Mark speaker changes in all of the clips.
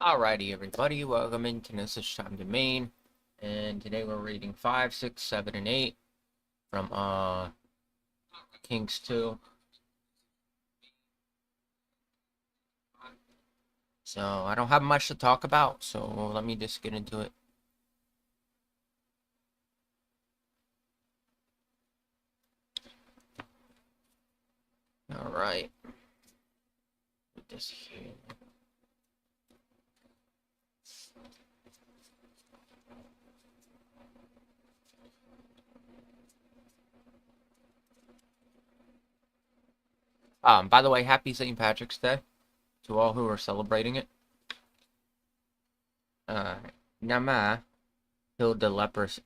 Speaker 1: Alrighty, everybody, welcome into Nessa's Time Domain, and today we're reading 5, 6, 7, and 8 from Kings 2. So I don't have much to talk about, so let me just get into it. Alright, put this here. By the way, happy St. Patrick's Day to all who are celebrating it. Nama healed of leprosy.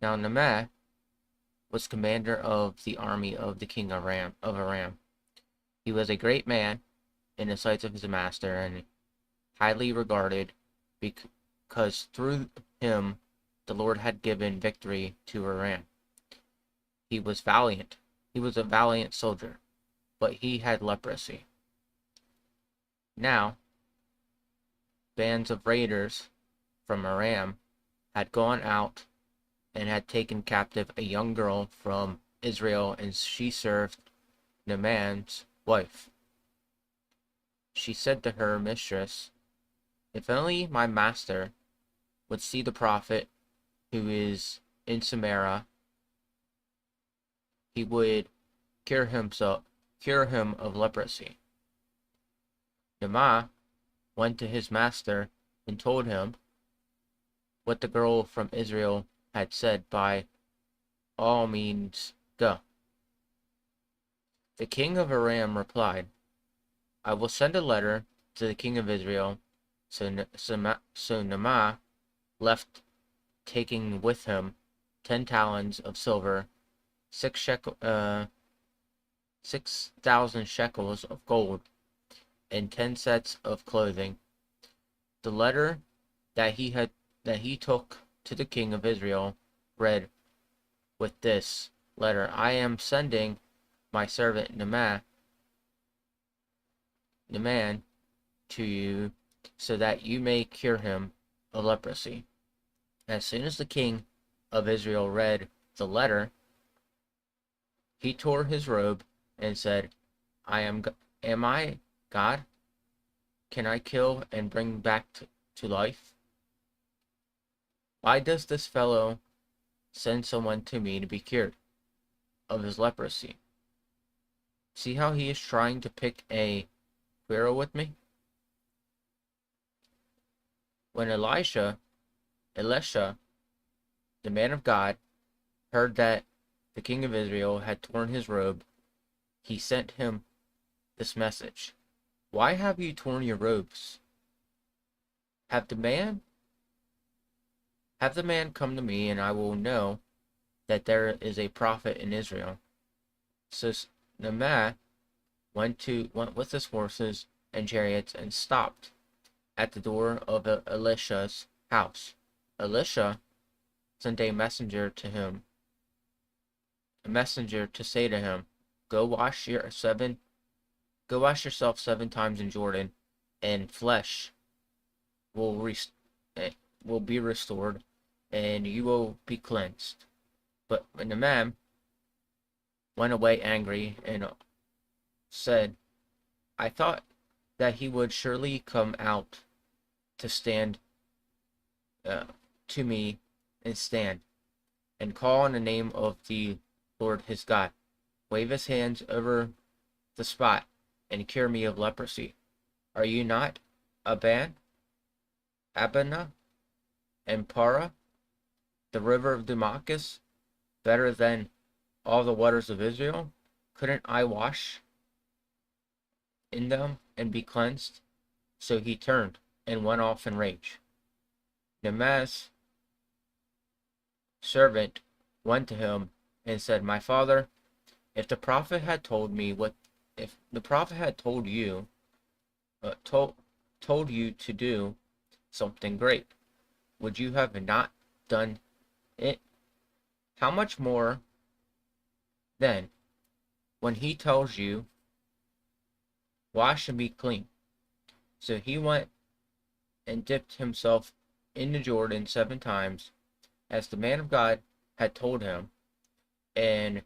Speaker 1: Now Nama was commander of the army of the king of Aram. He was a great man in the sights of his master and highly regarded because through him the Lord had given victory to Aram. He was valiant. He was a valiant soldier, but he had leprosy. Now, bands of raiders from Aram had gone out and had taken captive a young girl from Israel, and she served Naaman's wife. She said to her mistress, "If only my master would see the prophet who is in Samaria, he would cure him of leprosy." Naaman went to his master and told him what the girl from Israel had said. "By all means, go." The king of Aram replied, "I will send a letter to the king of Israel." So Naaman left, taking with him 10 talents of silver, 6,000 shekels of gold, and 10 sets of clothing. The letter that he took to the king of Israel read, "With this letter I am sending my servant Naaman to you, so that you may cure him of leprosy." As soon as the king of Israel read the letter, he tore his robe and said, Am I God? Can I kill and bring back to life? Why does this fellow send someone to me to be cured of his leprosy? See how he is trying to pick a quarrel with me?" When Elisha, the man of God, heard that the king of Israel had torn his robe, he sent him this message: "Why have you torn your robes? Have the man come to me, and I will know that there is a prophet in Israel." So Naaman went with his horses and chariots and stopped at the door of Elisha's house. Elisha sent a messenger to say to him, Go wash yourself 7 times in Jordan, and flesh will be restored, and you will be cleansed." But Naaman went away angry and said, "I thought that he would surely come out to stand to me and stand and call on the name of the Lord his God, wave his hands over the spot, and cure me of leprosy. Are you not Aban, Abana, and Para, the river of Damascus, better than all the waters of Israel? Couldn't I wash in them and be cleansed?" So he turned and went off in rage. Naaman's servant went to him and said, "My father, if the prophet had told you told you to do something great, would you have not done it? How much more then, when he tells you, wash and be clean?" So he went and dipped himself in the Jordan 7 times, as the man of God had told him, and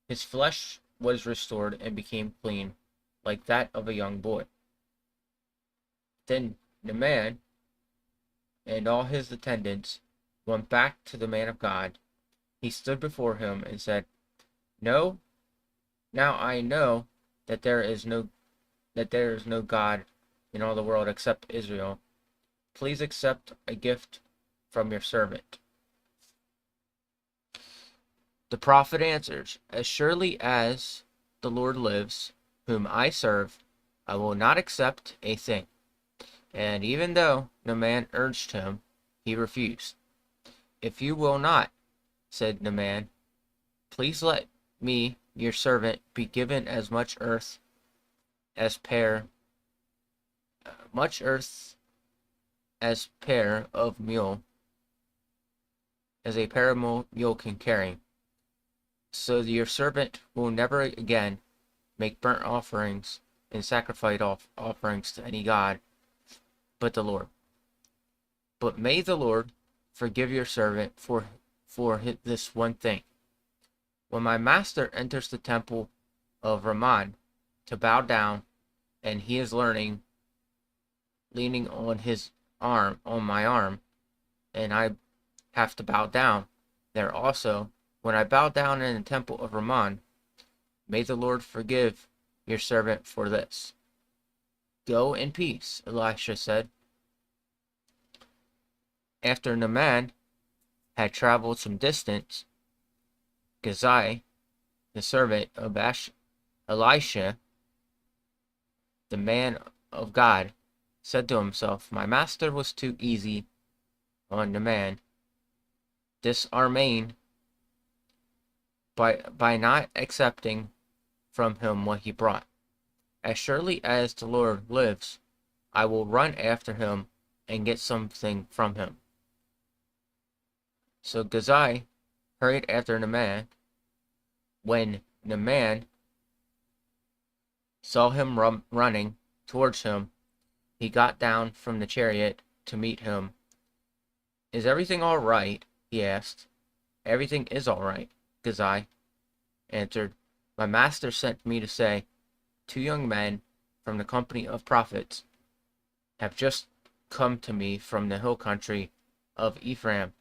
Speaker 1: his flesh was restored and became clean, like that of a young boy. Then the man and all his attendants went back to the man of God. He stood before him and said, "No, now I know that there is no God in all the world except Israel. Please accept a gift from your servant." The prophet answers, "As surely as the Lord lives, whom I serve, I will not accept a thing." And even though Naaman urged him, he refused. "If you will not," said Naaman, "please let me, your servant, be given as as pair much earth as pair of mule as a pair of mule can carry, so your servant will never again make burnt offerings and sacrifice offerings to any god but the Lord. But may the Lord forgive your servant for this one thing. When my master enters the temple of Rimmon to bow down, and he is leaning on my arm, and I have to bow down there also, when I bow down in the temple of Rimmon, may the Lord forgive your servant for this." "Go in peace," Elisha said. After Naaman had traveled some distance, Gehazi, the servant of Elisha, the man of God, said to himself, "My master was too easy on Naaman, this Aramean, by not accepting from him what he brought. As surely as the Lord lives, I will run after him and get something from him." So Gehazi hurried after Naaman. When Naaman saw him running towards him, he got down from the chariot to meet him. "Is everything all right?" he asked. "Everything is all right," Gehazi answered. "My master sent me to say, 2 young men from the company of prophets have just come to me from the hill country of Ephraim.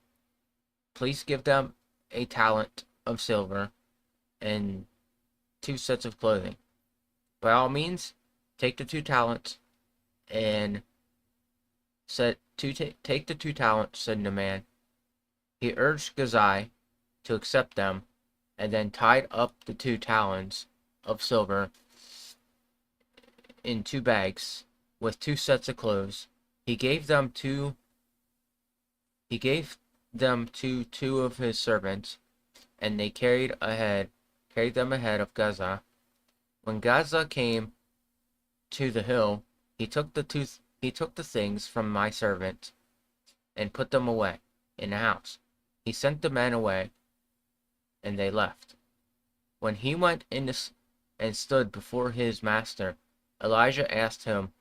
Speaker 1: Please give them a talent of silver and 2 sets of clothing. By all means, take the 2 talents and take the 2 talents," said Naaman. He urged Gehazi to accept them, and then tied up the 2 talents of silver in 2 bags with 2 sets of clothes. He gave them to 2 of his servants, and they carried them ahead of Gehazi. When Gehazi came to the hill, he took the things from my servant and put them away in the house. He sent the men away, and they left. When he went in and stood before his master, Elijah asked him,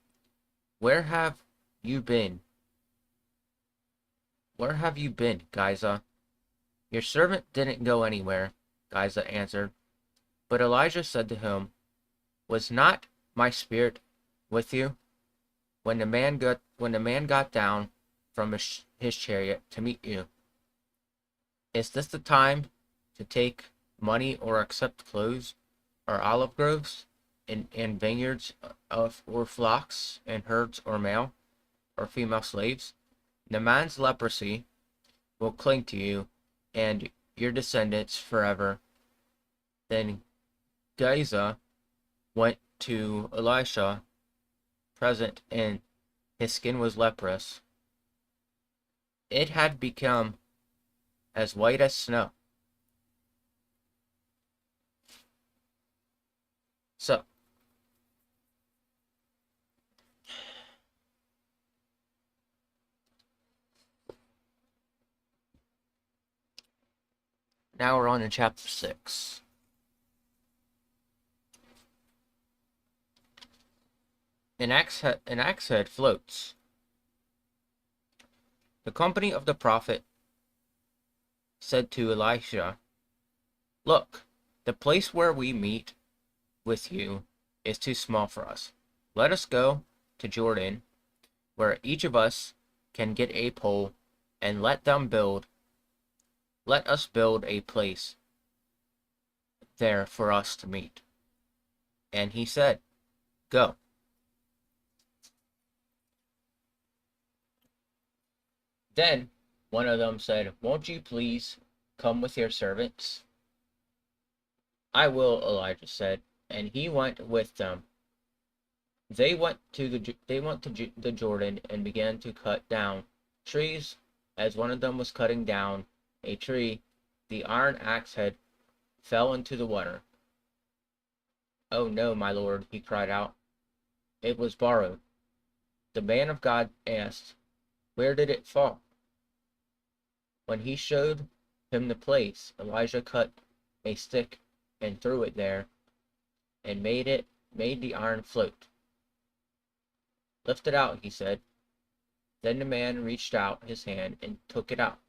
Speaker 1: "Where have you been? Where have you been, Gehazi?" "Your servant didn't go anywhere," Gehazi answered. But Elijah said to him, "Was not my spirit with you when the man got down from his chariot to meet you? Is this the time to take money or accept clothes or olive groves and vineyards or flocks and herds or male or female slaves? Naaman's leprosy will cling to you and your descendants forever." Then Gehazi went to Elisha present, and his skin was leprous. It had become as white as snow. So, now we're on to chapter 6. An axe head floats. The company of the prophet said to Elisha, "Look, the place where we meet with you is too small for us. Let us go to Jordan, where each of us can get a pole, and let us build a place there for us to meet." And he said, "Go." Then one of them said, "Won't you please come with your servants?" "I will," Elijah said, and he went with them. They went to the Jordan and began to cut down trees. As one of them was cutting down a tree, the iron axe head fell into the water. "Oh no, my lord," he cried out. "It was borrowed." The man of God asked, "Where did it fall?" When he showed him the place, Elijah cut a stick and threw it there, and made the iron float. "Lift it out," he said. Then the man reached out his hand and took it out.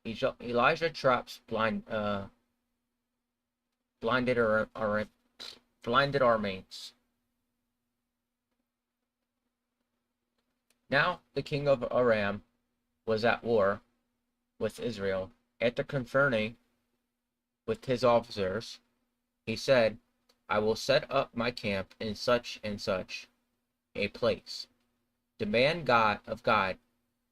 Speaker 1: Elijah traps blinded Arameans. Now the king of Aram was at war with Israel. After conferring with his officers, he said, "I will set up my camp in such and such a place." The man of God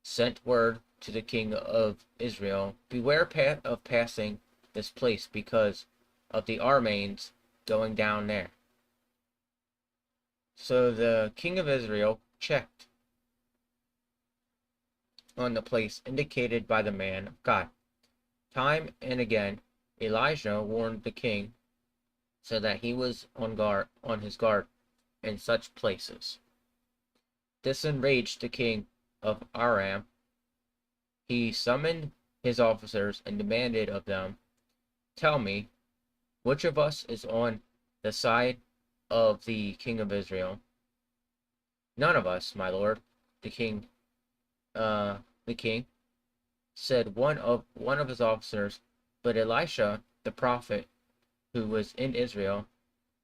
Speaker 1: sent word to the king of Israel, "Beware of passing this place because of the Arameans going down there." So the king of Israel checked on the place indicated by the man of God. Time and again, Elijah warned the king so that he was on his guard in such places. This enraged the king of Aram. He summoned his officers and demanded of them, "Tell me, which of us is on the side of the king of Israel?" "None of us, my lord," the king said one of his officers. But Elisha, the prophet who was in Israel,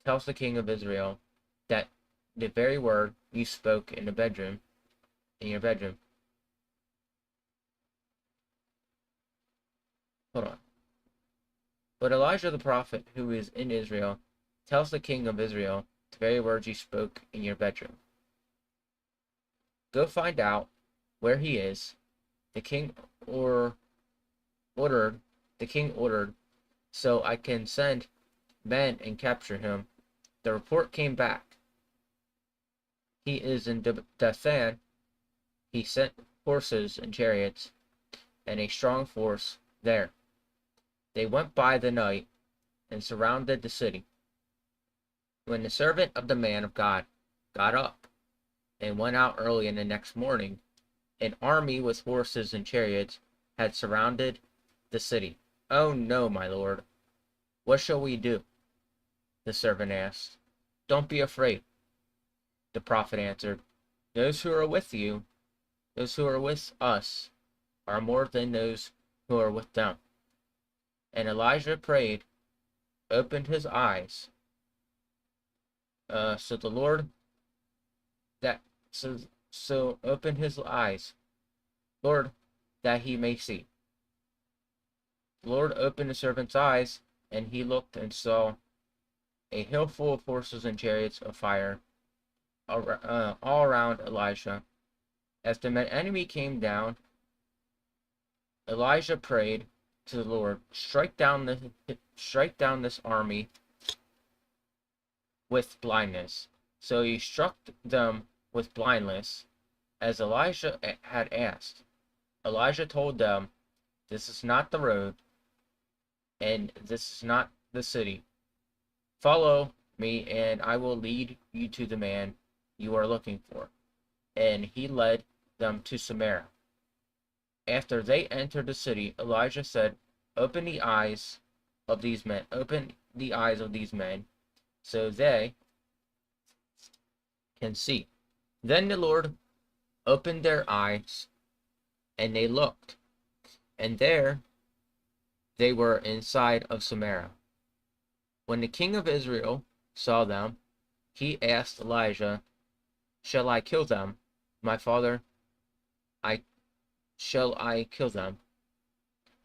Speaker 1: tells the king of Israel that the very word you spoke in your bedroom. Hold on. But Elijah the prophet who is in Israel tells the king of Israel the very words you spoke in your bedroom. Go find out where he is. The king ordered, so I can send men and capture him. The report came back. He is in Dathan. He sent horses and chariots and a strong force there. They went by the night and surrounded the city. When the servant of the man of God got up and went out early in the next morning, an army with horses and chariots had surrounded the city. "Oh no, my lord, what shall we do?" the servant asked. "Don't be afraid," the prophet answered. Those who are with us, are more than those who are with them." And Elijah prayed, opened his eyes. So the Lord that so opened his eyes, Lord, that he may see. The Lord opened the servant's eyes, and he looked and saw a hill full of horses and chariots of fire all around Elisha. As the enemy came down, Elijah prayed to the Lord, strike down this army with blindness." So he struck them with blindness, as Elijah had asked. Elijah told them, "This is not the road, and this is not the city. Follow me, and I will lead you to the man you are looking for." And he led them to Samaria. After they entered the city, Elijah said, Open the eyes of these men, so they can see. Then the Lord opened their eyes, and they looked, and there they were inside of Samaria. When the king of Israel saw them, he asked Elijah, "Shall I kill them, my father? I shall I kill them?"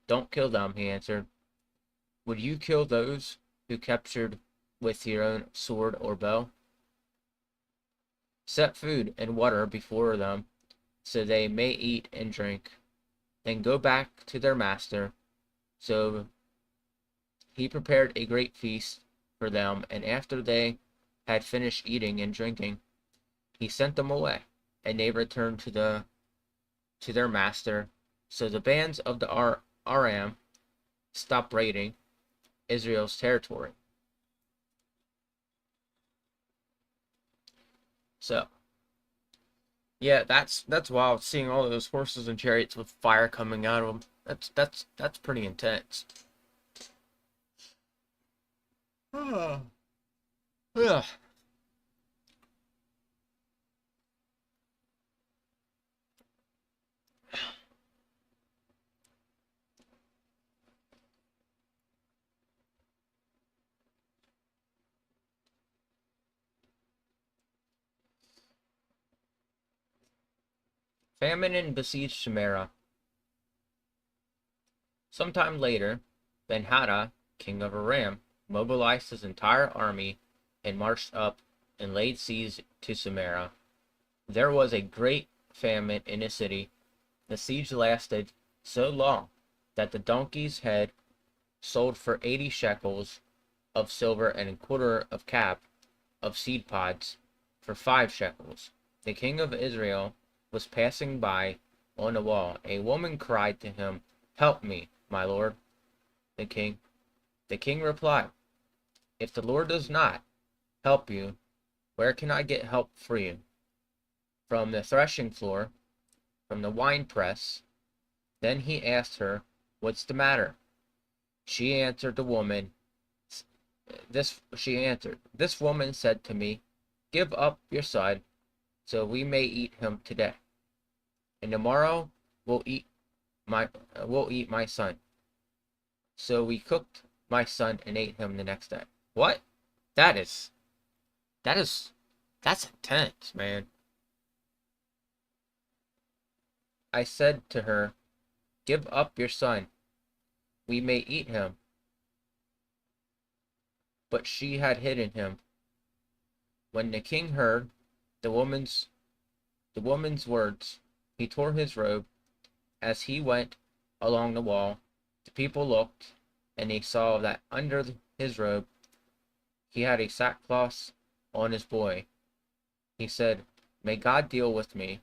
Speaker 1: "Don't kill them," he answered. "Would you kill those who captured with your own sword or bow? Set food and water before them, so they may eat and drink. Then go back to their master." So he prepared a great feast for them, and after they had finished eating and drinking, he sent them away, and they returned to their master. So the bands of the Aram stopped raiding Israel's territory. So yeah, that's wild. Seeing all those horses and chariots with fire coming out of them. That's pretty intense. Ugh. Famine besieged Samaria. Sometime later, Ben-Hadad, king of Aram, mobilized his entire army and marched up and laid siege to Samaria. There was a great famine in the city. The siege lasted so long that the donkey's head sold for 80 shekels of silver and a quarter of cap of seed pods for 5 shekels. The king of Israel was passing by on the wall. A woman cried to him, "Help me, my lord, the king." The king replied, "If the Lord does not help you, where can I get help for you? From the threshing floor, from the winepress?" Then he asked her, "What's the matter?" She answered, "This woman said to me, 'Give up your son, so we may eat him today, and tomorrow we'll eat my son.' So we cooked my son and ate him the next day." What? That is that is that's intense, man. I said to her, "Give up your son, we may eat him." But she had hidden him. When the king heard the woman's the woman's words, he tore his robe as he went along the wall. The people looked, and they saw that under his robe he had a sackcloth on his boy. He said, "May God deal with me,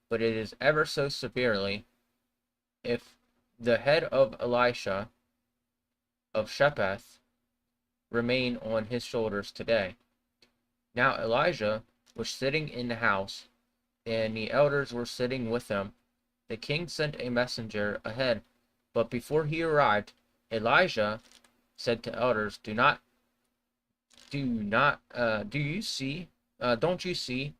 Speaker 1: but it is ever so severely, if the head of Elisha of Shepheth remain on his shoulders today." Now Elijah was sitting in the house, and the elders were sitting with him. The king sent a messenger ahead, but before he arrived, Elijah said to elders, do you see, don't you see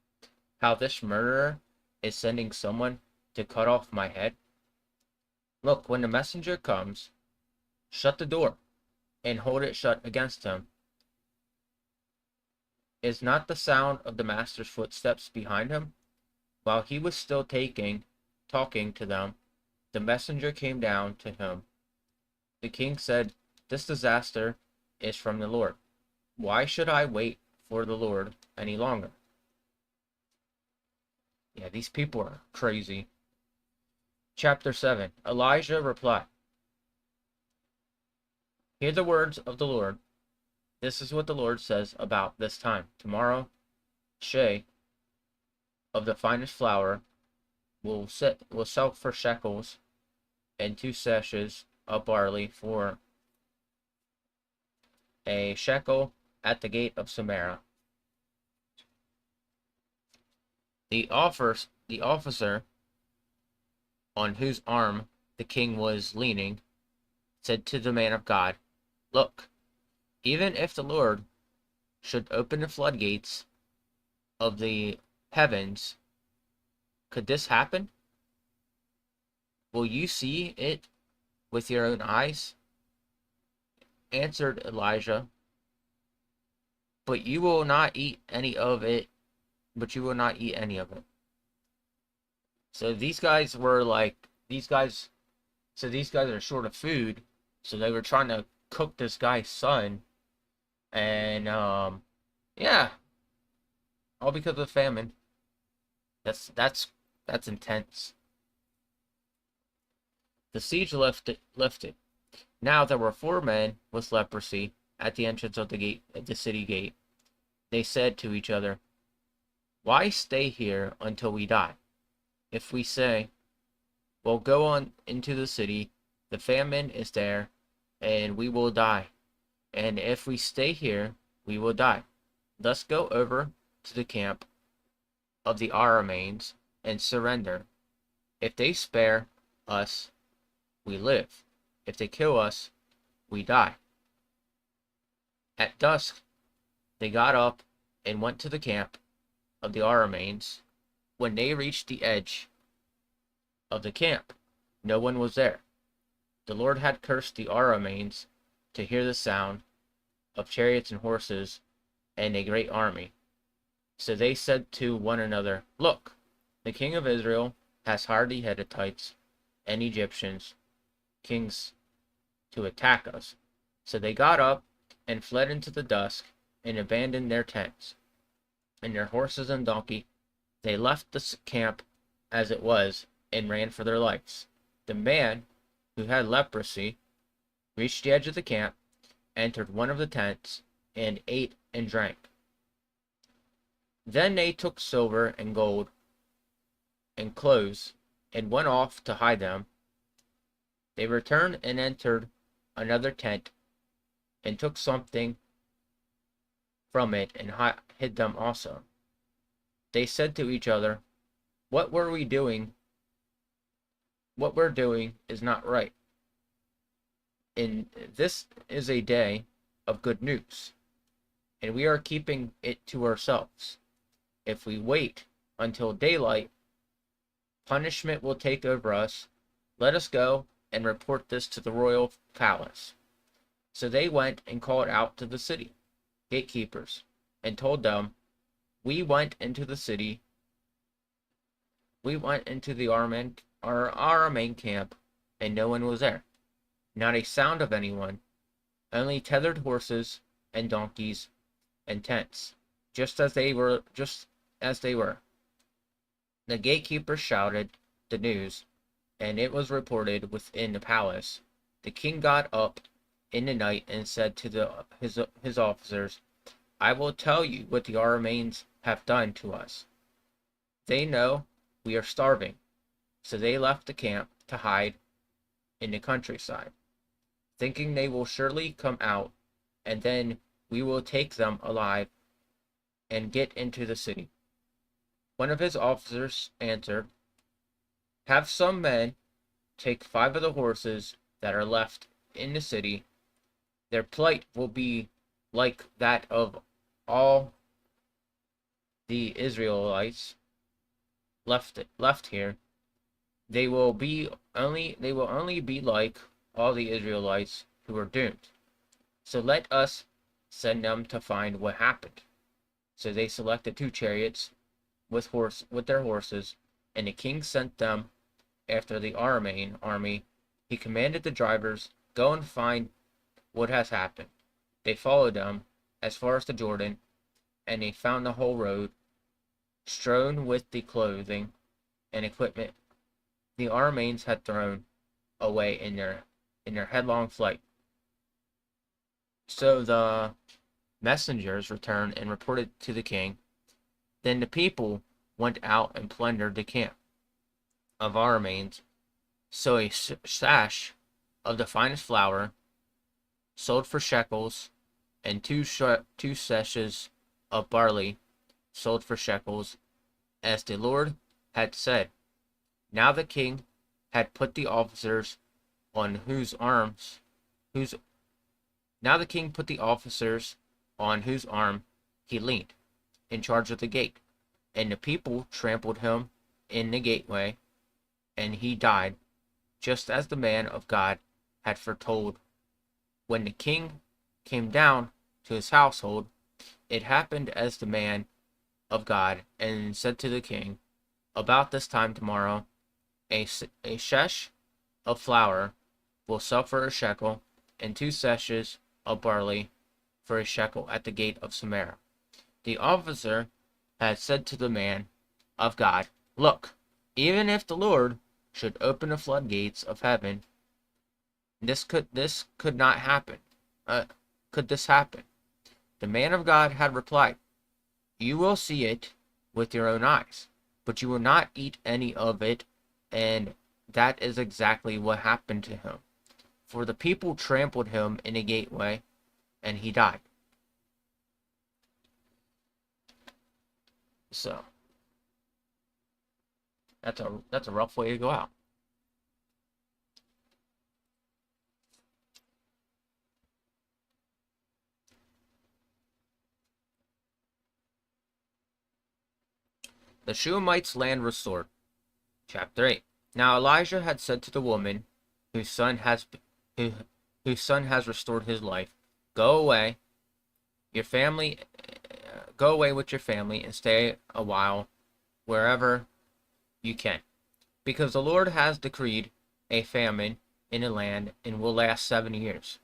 Speaker 1: how this murderer is sending someone to cut off my head? Look, when the messenger comes, shut the door and hold it shut against him. Is not the sound of the master's footsteps behind him?" While he was still talking to them, the messenger came down to him. The king said, "This disaster is from the Lord. Why should I wait for the Lord any longer?" Yeah, these people are crazy. Chapter 7. Elijah replied, "Hear the words of the Lord. This is what the Lord says about this time. Tomorrow, sheh of the finest flour will sell for shekels, and 2 sashes of barley for a shekel at the gate of Samaria." The officer on whose arm the king was leaning said to the man of God, "Look, even if the Lord should open the floodgates of the heavens, could this happen? Will you see it with your own eyes? Answered Elijah, but you will not eat any of it, but you will not eat any of it. So these guys are short of food, so they were trying to cook this guy's son, and yeah, all because of famine. That's intense. The siege lifted. Now there were 4 men with leprosy at the entrance of the city gate. They said to each other, "Why stay here until we die? If we say, 'Well, go on into the city, the famine is there, and we will die. And if we stay here, we will die. Let's go over to the camp of the Arameans and surrender. If they spare us, we live. If they kill us, we die.'" At dusk, they got up and went to the camp of the Arameans. When they reached the edge of the camp, no one was there. The Lord had cursed the Arameans to hear the sound of chariots and horses and a great army. So they said to one another, "Look, the king of Israel has hired the Hittites and Egyptians, kings, to attack us." So they got up and fled into the dusk and abandoned their tents and their horses and donkey. They left the camp as it was and ran for their lives. The man who had leprosy reached the edge of the camp, entered one of the tents, and ate and drank. Then they took silver and gold and clothes and went off to hide them. They returned and entered another tent and took something from it and hid them also. They said to each other, "What were we doing? What we're doing is not right. And this is a day of good news, and we are keeping it to ourselves. If we wait until daylight, punishment will take over us. Let us go and report this to the royal palace." So they went and called out to the city gatekeepers and told them, We went into the Aramean camp, and no one was there. Not a sound of anyone, only tethered horses and donkeys and tents, just as they were. The gatekeepers shouted the news, and it was reported within the palace. The king got up in the night and said to his officers, "I will tell you what the Arameans have done to us. They know we are starving." So they left the camp to hide in the countryside, thinking they will surely come out, and then we will take them alive and get into the city. One of his officers answered, "Have some men take 5 of the horses that are left in the city. Their plight will be like that of all the Israelites left here. They will only be like all the Israelites who are doomed. So let us send them to find what happened." So they selected 2 chariots with their horses, and the king sent them after the Aramean army. He commanded the drivers, "Go and find what has happened." They followed them as far as the Jordan, and they found the whole road strewn with the clothing and equipment the Arameans had thrown away in their headlong flight. So the messengers returned and reported to the king. Then the people went out and plundered the camp of Arameans. So a sash of the finest flour, sold for shekels, and 2 sashes of barley, sold for shekels, as the Lord had said. Now the king had put the officers on whose arm he leaned, in charge of the gate, and the people trampled him in the gateway, and he died, just as the man of God had foretold. When the king came down to his household, it happened as the man of God, and said to the king, about this time tomorrow, a shesh of flour will sell for a shekel, and 2 seshes of barley for a shekel at the gate of Samaria. The officer had said to the man of God, look, even if the Lord should open the floodgates of heaven, this could not happen. Could this happen? The man of God had replied, you will see it with your own eyes, but you will not eat any of it. And that is exactly what happened to him. For the people trampled him in a gateway, and he died. So that's a rough way to go out. The Shunammite's land restored. Chapter 8. Now Elijah had said to the woman whose son has restored his life, go away with your family and stay a while wherever you can, because the Lord has decreed a famine in the land and will last 7 years.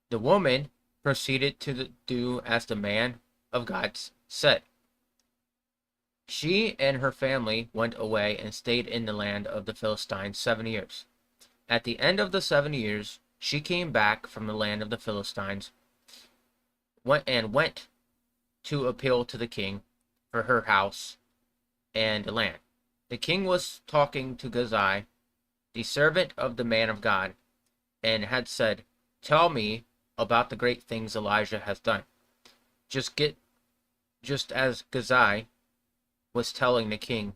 Speaker 1: The woman proceeded to do as the man of God said. She and her family went away and stayed in the land of the Philistines 7 years. At the end of the 7 years, she came back from the land of the Philistines, went to appeal to the king for her house and land. The king was talking to Gehazi, the servant of the man of God, and had said, tell me about the great things Elijah has done. Just as Gehazi was telling the king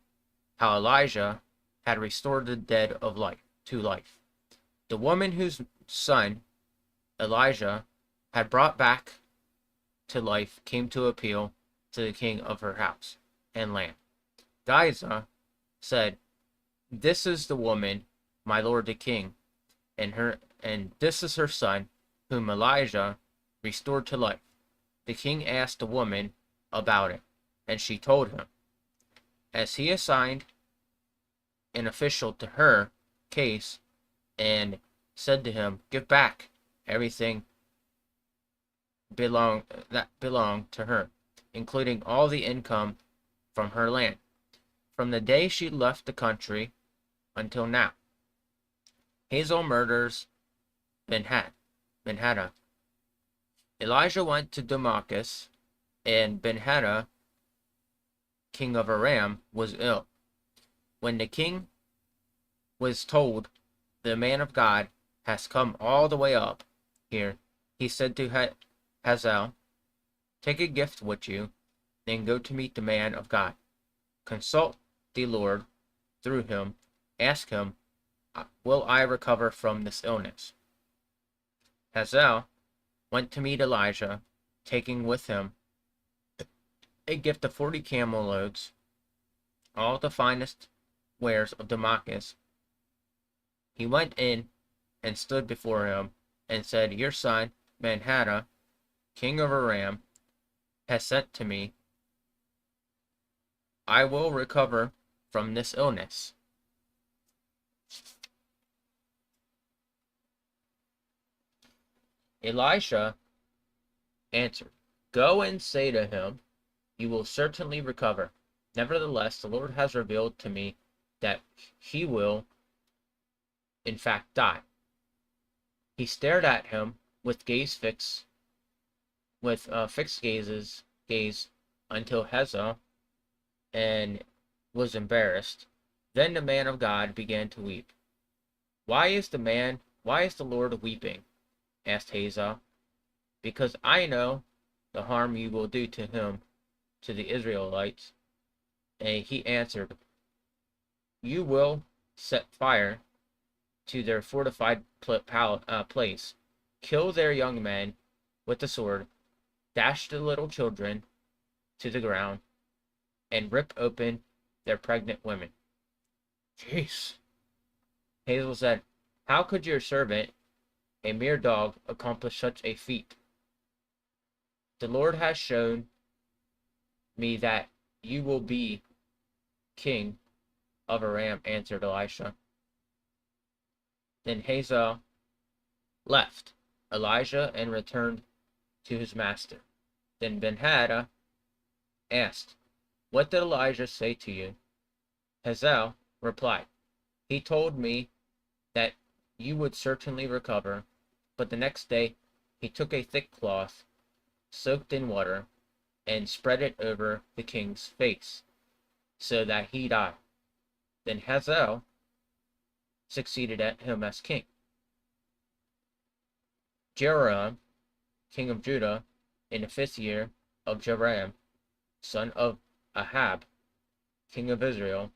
Speaker 1: how Elijah had restored the dead to life. The woman whose son Elijah had brought back to life came to appeal to the king of her house and land. Gehazi said, this is the woman, my lord the king, and this is her son, whom Elijah restored to life. The king asked the woman about it, and she told him. As he assigned an official to her case and said to him, give back everything that belonged to her, including all the income from her land, from the day she left the country until now. Hazael murders Ben-Hadad. Elijah went to Damascus, and Ben-Hadad, king of Aram, was ill. When the king was told, the man of God has come all the way up here, he said to Hazael, take a gift with you, then go to meet the man of God. Consult the Lord through him. Ask him, will I recover from this illness? Hazael went to meet Elijah, taking with him a gift of 40 camel loads, all the finest wares of Damascus. He went in and stood before him and said, your son, Ben-Hadad, king of Aram, has sent to me. I will recover from this illness. Elisha answered, go and say to him, you will certainly recover. Nevertheless, the Lord has revealed to me that he will, in fact, die. He stared at him with fixed gaze until Hazael and was embarrassed. Then the man of God began to weep. Why is the Lord weeping? Asked Hazael. Because I know the harm you will do to him, to the Israelites. And he answered, you will set fire to their fortified place, kill their young men with the sword, dash the little children, to the ground and rip open their pregnant women. Jeez. Hazael said, "How could your servant, a mere dog, accomplish such a feat? The Lord has shown me that you will be king of Aram," answered Elisha. Then Hazael left Elijah and returned to his master. Then Ben-Hadad asked, "What did Elijah say to you?" Hazael replied, "He told me that you would certainly recover." But the next day he took a thick cloth, soaked in water, and spread it over the king's face, so that he died. Then Hazael succeeded him as king. Jehoram, king of Judah, in the 5th year of Joram, son of Ahab, king of Israel,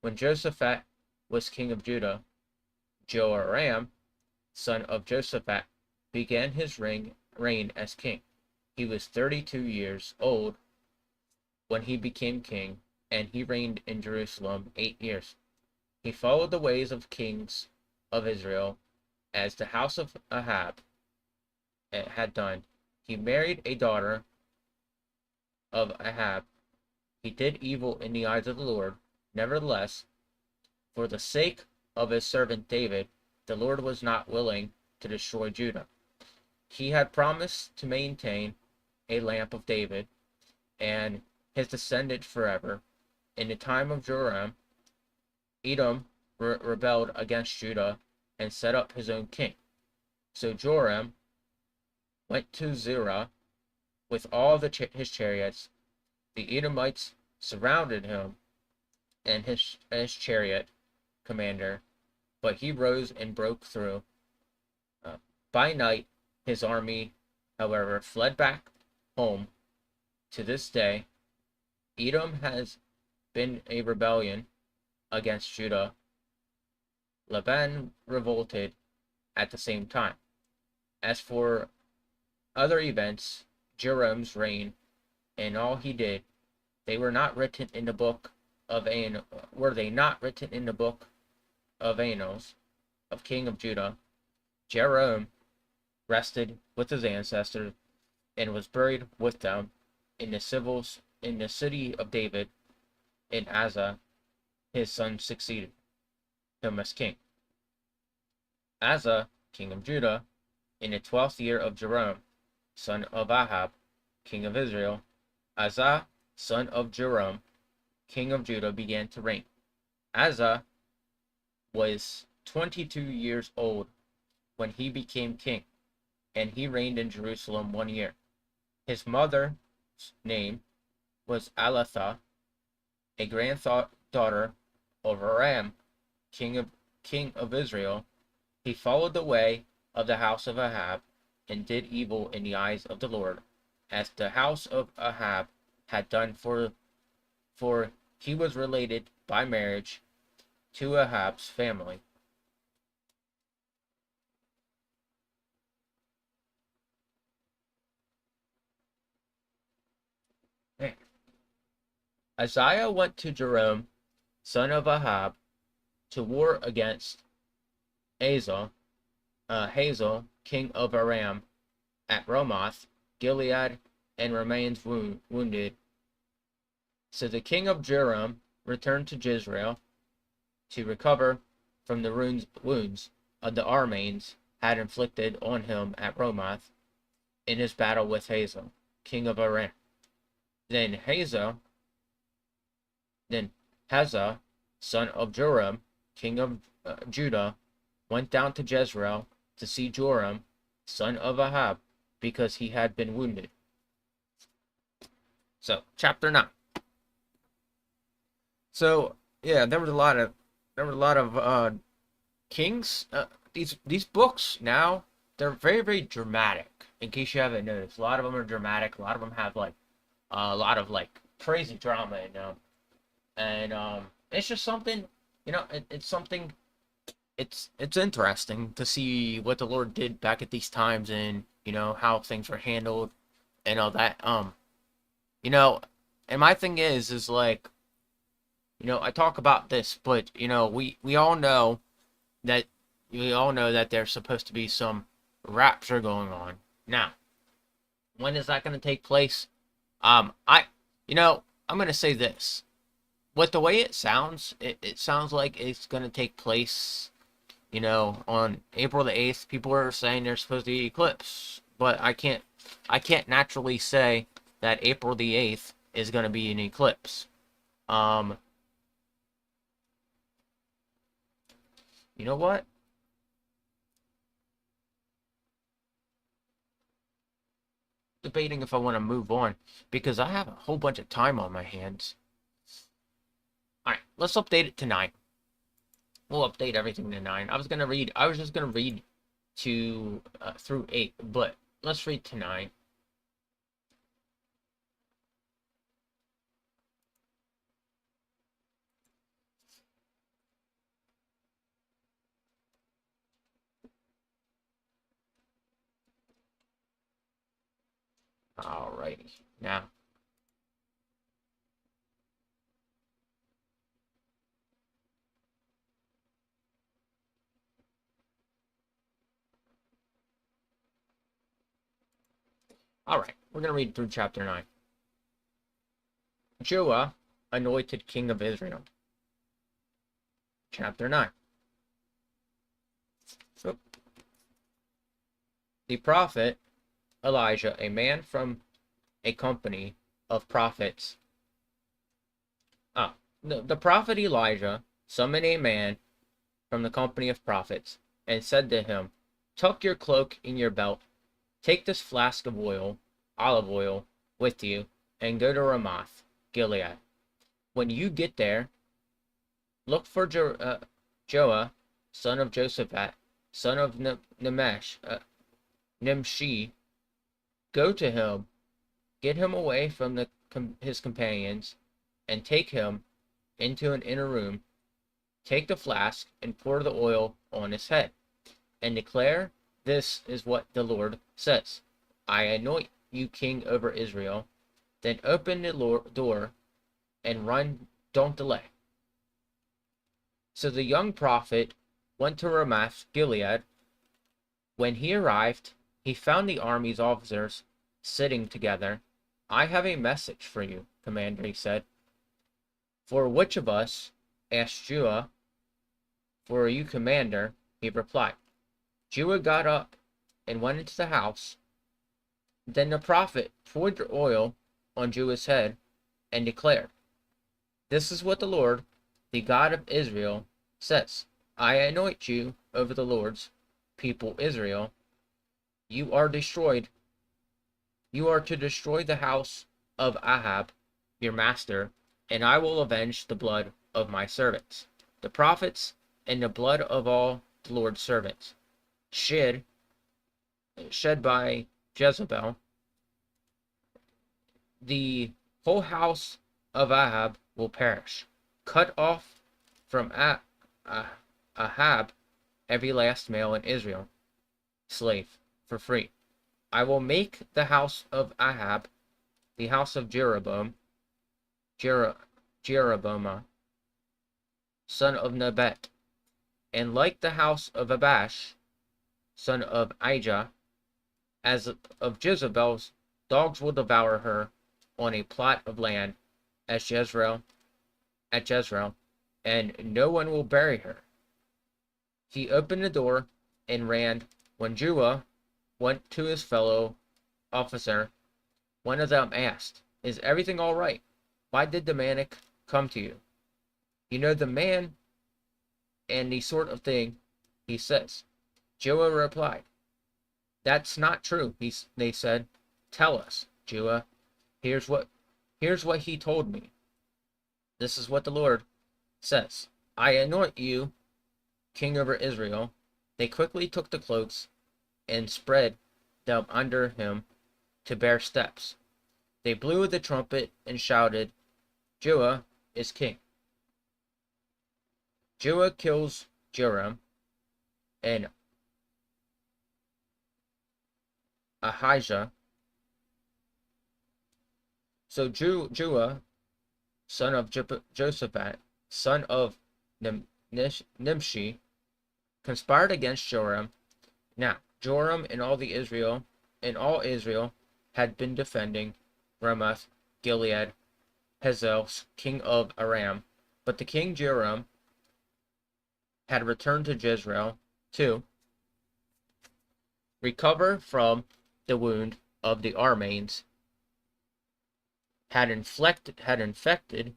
Speaker 1: when Jehoshaphat was king of Judah, Joram, son of Jehoshaphat, began his reign as king. He was 32 years old when he became king, and he reigned in Jerusalem 8 years. He followed the ways of kings of Israel, as the house of Ahab had done. He married a daughter of Ahab. He did evil in the eyes of the Lord. Nevertheless, for the sake of his servant David, the Lord was not willing to destroy Judah. He had promised to maintain a lamp of David and his descendant forever. In the time of Joram, Edom rebelled against Judah and set up his own king. So Joram went to Zerah with all his chariots. The Edomites surrounded him and his chariot commander, but he rose and broke through. By night, his army, however, fled back home. To this day, Edom has been a rebellion against Judah. Laban revolted at the same time. As for other events, Joram's reign and all he did, they were not written in the book of were they not written in the book of Annals of king of Judah? Joram rested with his ancestors and was buried with them in the city of David. In Asa, his son succeeded him as king. Asa, king of Judah, in the 12th year of Joram, son of Ahab, king of Israel, Asa, son of Joram, king of Judah, began to reign. Asa was 22 years old when he became king, and he reigned in Jerusalem 1 year. His mother's name was Alatha, a granddaughter of Aram, king of Israel. He followed the way of the house of Ahab, and did evil in the eyes of the Lord, as the house of Ahab had done, for he was related by marriage to Ahab's family. Isaiah went to Joram, son of Ahab, to war against Hazael, king of Aram, at Ramoth Gilead, and remains wounded. So the king of Joram returned to Jezreel to recover from the wounds of the Arameans had inflicted on him at Ramoth in his battle with Hazael, king of Aram. Then Hazah, son of Joram, king of Judah, went down to Jezreel to see Joram, son of Ahab, because he had been wounded. So, chapter 9. So, yeah, there was a lot of kings. These books now, they're very, very dramatic. In case you haven't noticed, a lot of them are dramatic. A lot of them have like a lot of like crazy drama in them, and it's just something, it's something. It's interesting to see what the Lord did back at these times, and how things were handled and all that. You know, and my thing is like, I talk about this, but we all know that there's supposed to be some rapture going on. Now, when is that going to take place? I, I'm going to say this. With the way it sounds, it sounds like it's going to take place, on April the 8th. People are saying there's supposed to be eclipse, but I can't naturally say that April the 8th is going to be an eclipse. Um, you know what? Debating if I want to move on because I have a whole bunch of time on my hands. All right, let's update it to 9. We'll update everything to 9. I was just gonna read to through 8, but let's read to 9. Alrighty, now. Alright, we're gonna read through chapter 9. Joah, anointed king of Israel. Chapter 9. So, the prophet Elijah, a man from a company of prophets. The prophet Elijah summoned a man from the company of prophets and said to him, tuck your cloak in your belt, take this flask of oil, olive oil, with you, and go to Ramoth, Gilead. When you get there, look for Joah, son of Josaphat, son of Nimshi. Go to him, get him away from his companions, and take him into an inner room. Take the flask and pour the oil on his head, and declare, this is what the Lord says. I anoint you king over Israel. Then open the door and run, don't delay. So the young prophet went to Ramoth Gilead. When he arrived, he found the army's officers sitting together. I have a message for you, commander, he said. For which of us? Asked Joah. For you, commander, he replied. Joah got up and went into the house. Then the prophet poured the oil on Joah's head and declared, this is what the Lord, the God of Israel, says. I anoint you over the Lord's people Israel. You are destroyed. You are to destroy the house of Ahab, your master, and I will avenge the blood of my servants, the prophets, and the blood of all the Lord's servants, shed by Jezebel. The whole house of Ahab will perish. Cut off from Ahab every last male in Israel, slave, for free. I will make the house of Ahab the house of Jeroboam, son of Nebat, and like the house of Abash, son of Ahijah, as of Jezebel's, dogs will devour her on a plot of land at Jezreel, and no one will bury her. He opened the door and ran. When Joah went to his fellow officer, one of them asked, is everything all right? Why did the maniac come to you? You know the man and the sort of thing he says. Joah replied, that's not true, they said. Tell us, Joah. Here's what he told me. This is what the Lord says. I anoint you king over Israel. They quickly took the cloaks and spread them under him to bare steps. They blew the trumpet and shouted, Joah is king. Joah kills Joram and Ahijah. So Jua, son of Josaphat, son of Nimshi, conspired against Joram. Now Joram and all Israel had been defending Ramoth Gilead, Hazael, king of Aram, but the king Joram had returned to Jezreel to recover from the wound of the Arameans had infected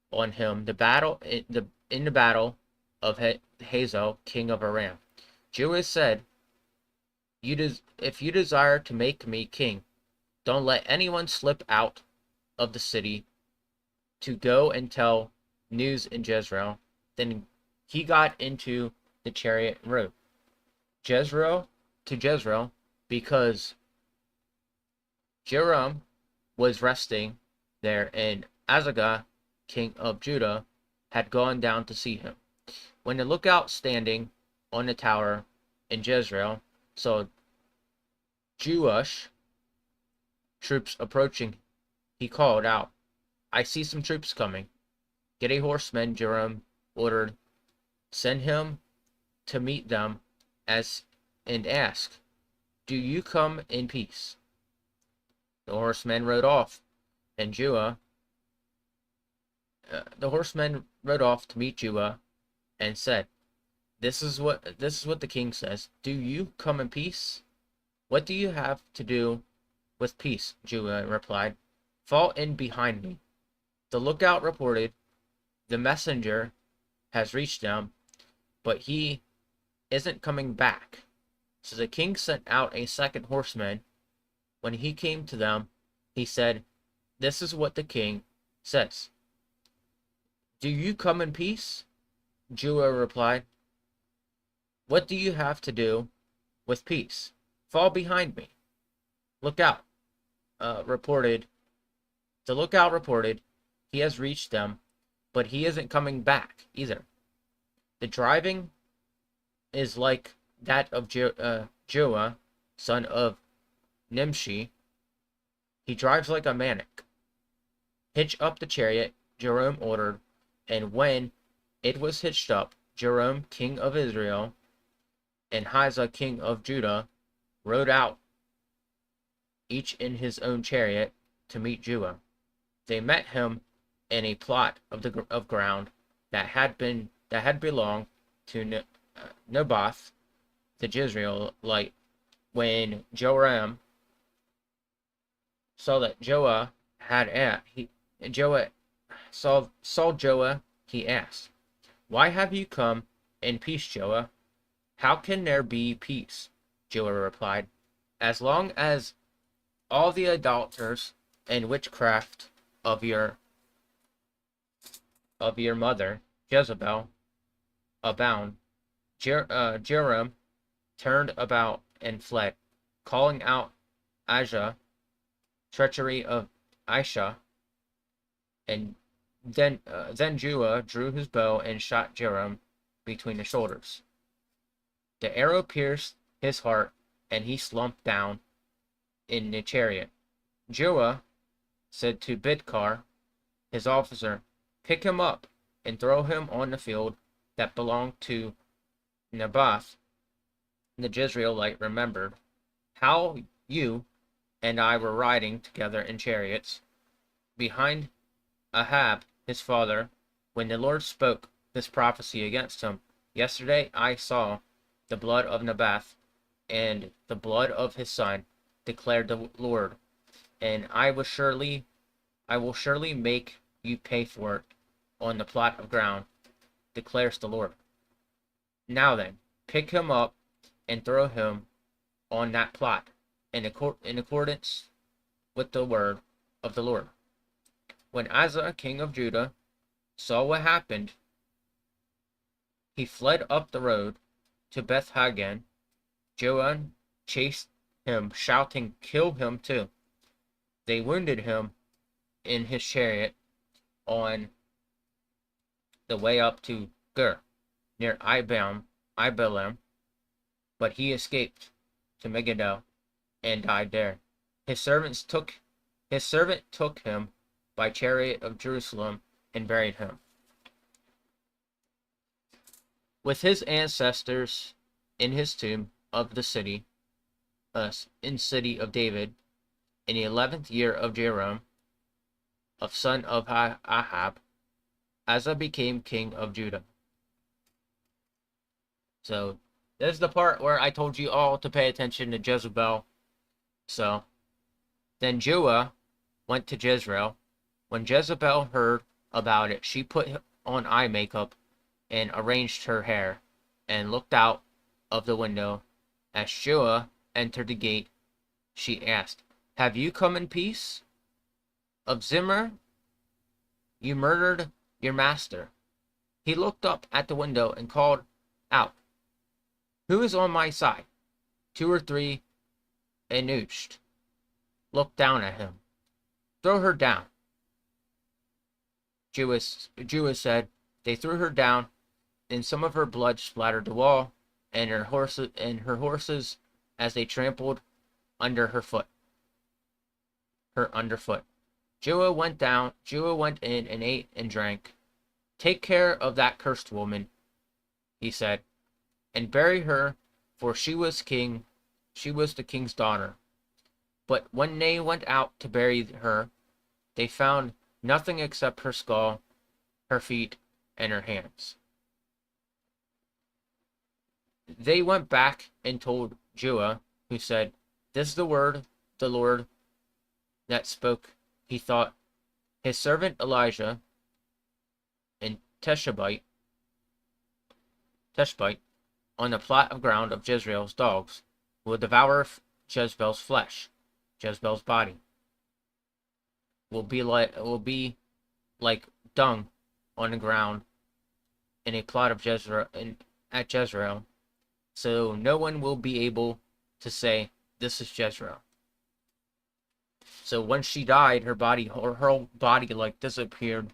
Speaker 1: on him in the battle of Hazael, king of Aram. Joash said, if you desire to make me king, don't let anyone slip out of the city to go and tell news in Jezreel. Then he got into the chariot and rode to Jezreel, because Joram was resting there, and Azagah, king of Judah, had gone down to see him. When the lookout standing on the tower in Jezreel saw Jewish troops approaching, he called out, I see some troops coming. Get a horseman, Joram ordered. Send him to meet them and ask, do you come in peace? The horseman rode off, and the horseman rode off to meet Jua, and said, This is what the king says. Do you come in peace? What do you have to do with peace? Jua replied. Fall in behind me. The lookout reported, the messenger has reached them, but he isn't coming back. So the king sent out a second horseman. When he came to them, he said, This is what the king says. Do you come in peace? Jua replied, What do you have to do with peace? Fall behind me. The lookout reported, he has reached them, but he isn't coming back either. The driving is like that of Joah, son of Nimshi. He drives like a maniac. Hitch up the chariot, Joram ordered, and when it was hitched up, Joram, king of Israel, and Hazael, king of Judah, rode out, each in his own chariot, to meet Jua. They met him in a plot of ground that had belonged to Naboth the Jezreelite. When Joram saw that Joah saw Joah, he asked, Why have you come in peace, Joah? How can there be peace? Joah replied, As long as all the idolaters and witchcraft of your mother Jezebel abound. Joram turned about and fled, calling out Ajah, treachery of Aisha, and then Jua drew his bow and shot Joram between the shoulders. The arrow pierced his heart, and he slumped down in the chariot. Jua said to Bidkar, his officer, Pick him up and throw him on the field that belonged to Naboth. The Jezreelite remembered how you and I were riding together in chariots behind Ahab, his father, when the Lord spoke this prophecy against him. Yesterday I saw the blood of Naboth and the blood of his son, declared the Lord, and I will surely make you pay for it on the plot of ground, declares the Lord. Now then, pick him up and throw him on that plot, in accordance with the word of the Lord. When Asa, king of Judah, saw what happened, he fled up the road to Beth-Hagen. Joab chased him, shouting, Kill him too. They wounded him in his chariot on the way up to Gur, near Ibalim, but he escaped to Megiddo and died there. His servants took His servant took him by chariot of Jerusalem and buried him with his ancestors in his tomb of the city, in city of David, in the 11th year of Jehoram, of son of Ahab, Asa became king of Judah. So this is the part where I told you all to pay attention to Jezebel. So then Judah went to Jezreel. When Jezebel heard about it, she put on eye makeup and arranged her hair and looked out of the window. As Judah entered the gate, she asked, "Have you come in peace? Of Zimmer, you murdered your master." He looked up at the window and called out, "Who is on my side?" 2 or 3 Anuched looked down at him. "Throw her down." Judah said. They threw her down, and some of her blood splattered the wall and her horses as they trampled under her underfoot. Judah went in and ate and drank. "Take care of that cursed woman," he said, "and bury her, for she was the king's daughter." But when they went out to bury her, they found nothing except her skull, her feet, and her hands. They went back and told Judah, who said, "This is the word the Lord that spoke." He thought, "His servant Elijah and Tishbite on the plot of ground of Jezreel's dogs will devour Jezebel's flesh. Jezebel's body will be like dung on the ground in a plot of at Jezreel, so no one will be able to say, 'This is Jezreel.'" So when she died, her whole body like disappeared,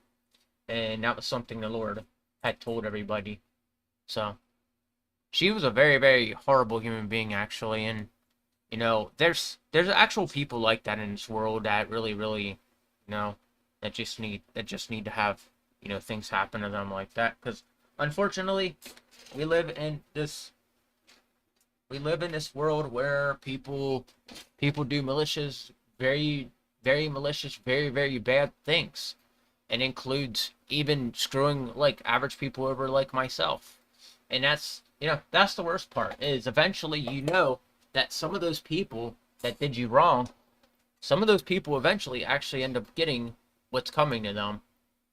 Speaker 1: and that was something the Lord had told everybody. So she was a very, very horrible human being, actually, and there's actual people like that in this world that really, really, that just need to have things happen to them like that, because unfortunately we live in this world where people do malicious, very, very malicious, very, very bad things, and includes even screwing like average people over like myself. And that's the worst part, is eventually that some of those people that did you wrong, some of those people eventually actually end up getting what's coming to them.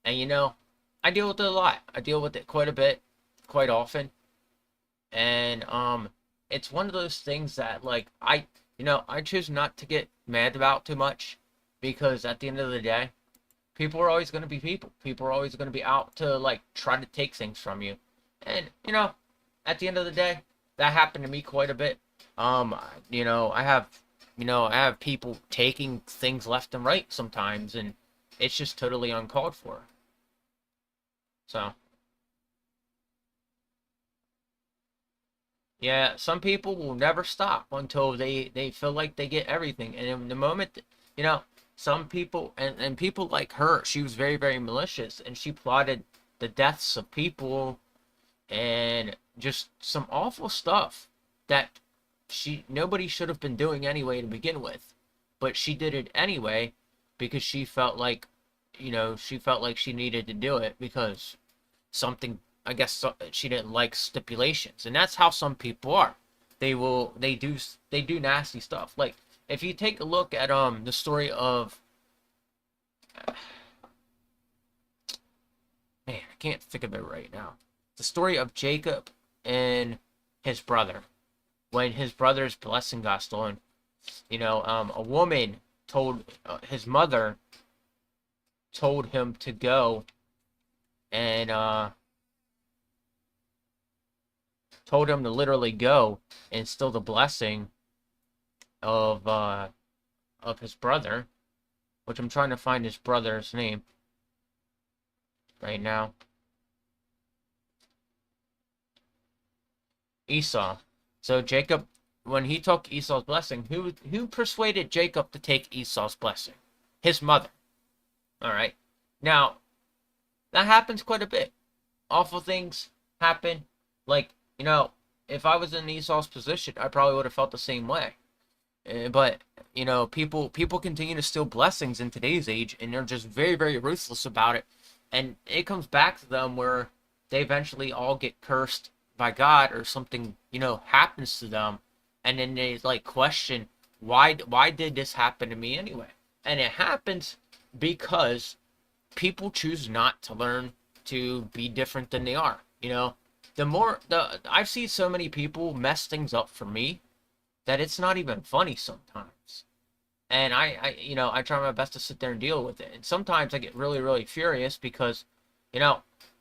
Speaker 1: And I deal with it a lot. I deal with it quite a bit, quite often. And it's one of those things that like I choose not to get mad about too much, because at the end of the day, people are always going to be people. People are always going to be out to like try to take things from you. And at the end of the day, that happened to me quite a bit. I have people taking things left and right sometimes, and it's just totally uncalled for. So yeah, some people will never stop until they feel like they get everything. And in the moment, some people, and people like her, she was very, very malicious, and she plotted the deaths of people and just some awful stuff that nobody should have been doing anyway to begin with. But she did it anyway because she felt like, she needed to do it because something, I guess she didn't like stipulations. And that's how some people are. They do nasty stuff. Like if you take a look at the story of man, I can't think of it right now. The story of Jacob and his brother. When his brother's blessing got stolen, a woman told his mother told him to go and told him to literally go and steal the blessing of his brother, which I'm trying to find his brother's name right now. Esau. So Jacob, when he took Esau's blessing, who persuaded Jacob to take Esau's blessing? his mother. All right. Now, that happens quite a bit. Awful things happen. Like, if I was in Esau's position, I probably would have felt the same way. But people continue to steal blessings in today's age, and they're just very, very ruthless about it. And it comes back to them where they eventually all get cursed by God, or something happens to them, and then they like question why did this happen to me anyway? And it happens because people choose not to learn to be different than they are. I've seen so many people mess things up for me that it's not even funny sometimes. And I try my best to sit there and deal with it. And sometimes I get really, really furious because,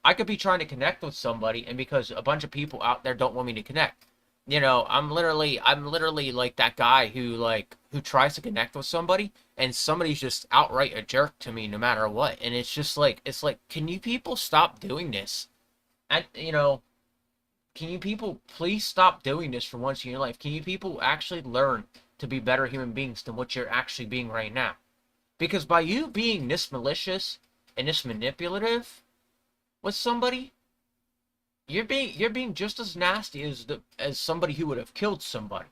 Speaker 1: I could be trying to connect with somebody, and because a bunch of people out there don't want me to connect. I'm literally like that guy who tries to connect with somebody, and somebody's just outright a jerk to me no matter what. And it's like, can you people stop doing this? And can you people please stop doing this for once in your life? Can you people actually learn to be better human beings than what you're actually being right now? Because by you being this malicious and this manipulative with somebody, you're being just as nasty as somebody who would have killed somebody.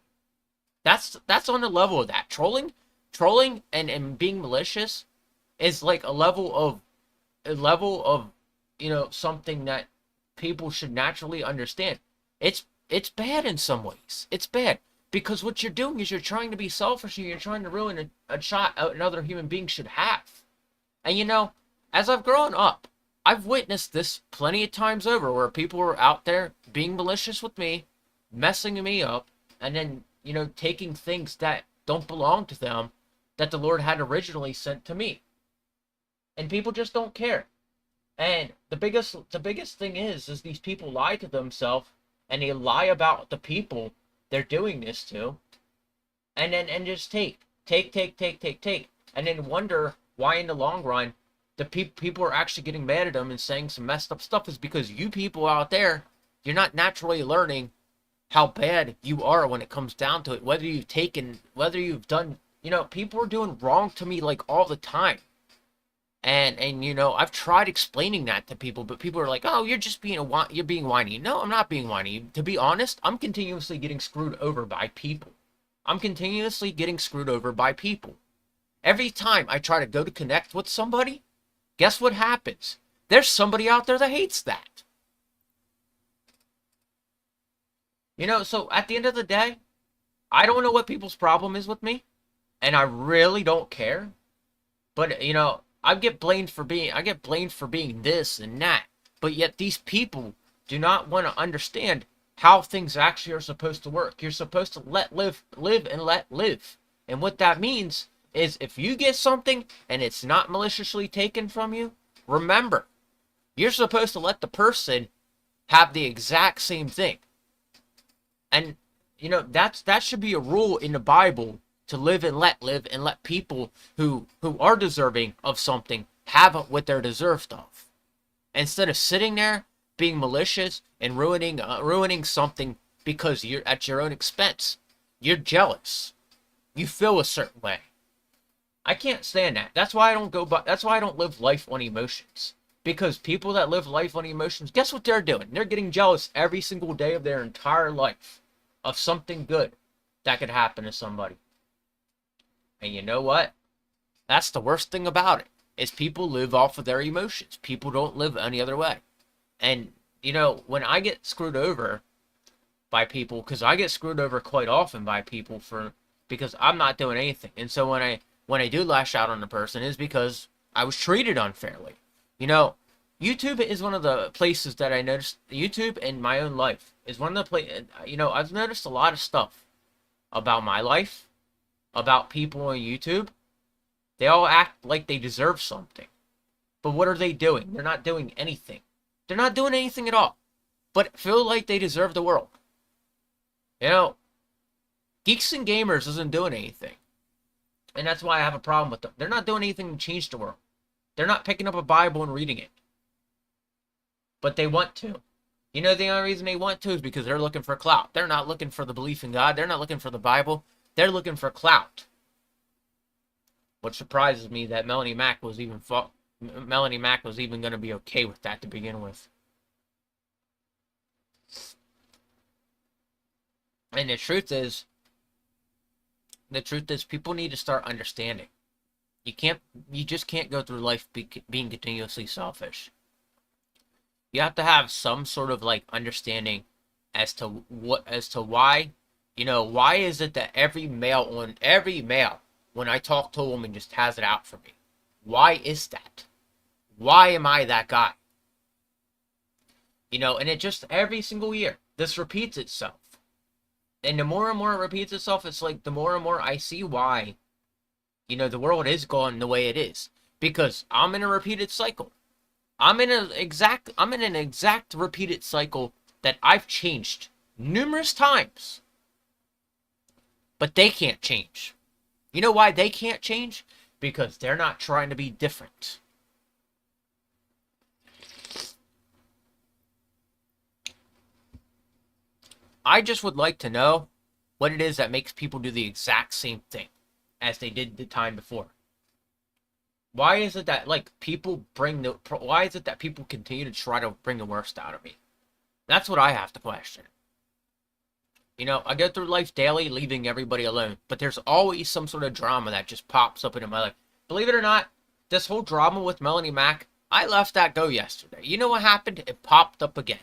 Speaker 1: That's on the level of that. Trolling and being malicious is like a level of something that people should naturally understand. It's bad in some ways. It's bad because what you're doing is you're trying to be selfish, and you're trying to ruin a shot another human being should have. And as I've grown up, I've witnessed this plenty of times over, where people are out there being malicious with me, messing me up, and then taking things that don't belong to them, that the Lord had originally sent to me. And people just don't care. And the biggest thing is these people lie to themselves, and they lie about the people they're doing this to, and just take, and then wonder why in the long run the people are actually getting mad at them and saying some messed up stuff. Is because you people out there, you're not naturally learning how bad you are when it comes down to it. Whether you've done, people are doing wrong to me like all the time. And I've tried explaining that to people, but people are like, "Oh, you're being whiny." No, I'm not being whiny. To be honest, I'm continuously getting screwed over by people. Every time I try to go to connect with somebody, guess what happens? There's somebody out there that hates that. So at the end of the day, I don't know what people's problem is with me, and I really don't care. But I get blamed for being this and that. But yet these people do not want to understand how things actually are supposed to work. You're supposed to live and let live. And what that means is, if you get something and it's not maliciously taken from you, remember, you're supposed to let the person have the exact same thing. And that should be a rule in the Bible, to live and let people who are deserving of something have what they're deserved of, instead of sitting there being malicious and ruining something because you're at your own expense. You're jealous. You feel a certain way. I can't stand that. That's why I don't live life on emotions. Because people that live life on emotions, guess what they're doing? They're getting jealous every single day of their entire life of something good that could happen to somebody. And you know what? That's the worst thing about it, is people live off of their emotions. People don't live any other way. And, when I get screwed over by people, because I get screwed over quite often by people because I'm not doing anything. And so when I do lash out on the person, is because I was treated unfairly. YouTube is one of the places that I noticed. YouTube and my own life is one of the places. I've noticed a lot of stuff about my life, about people on YouTube. They all act like they deserve something. But what are they doing? They're not doing anything. They're not doing anything at all, but feel like they deserve the world. Geeks and Gamers isn't doing anything. And that's why I have a problem with them. They're not doing anything to change the world. They're not picking up a Bible and reading it. But they want to. The only reason they want to is because they're looking for clout. They're not looking for the belief in God. They're not looking for the Bible. They're looking for clout. Which surprises me that Melanie Mack was even going to be okay with that to begin with. And the truth is, people need to start understanding. You just can't go through life being continuously selfish. You have to have some sort of like understanding as to why, why is it that every male, when I talk to a woman, just has it out for me? Why is that? Why am I that guy? And it just every single year, this repeats itself. And the more and more it repeats itself, it's like the more and more I see why, the world is going the way it is. Because I'm in a repeated cycle. I'm in an exact repeated cycle that I've changed numerous times. But they can't change. You know why they can't change? Because they're not trying to be different. I just would like to know what it is that makes people do the exact same thing as they did the time before. Why is it that why is it that people continue to try to bring the worst out of me? That's what I have to question. I go through life daily, leaving everybody alone, but there's always some sort of drama that just pops up into my life. Believe it or not, this whole drama with Melanie Mack, I left that go yesterday. You know what happened? It popped up again.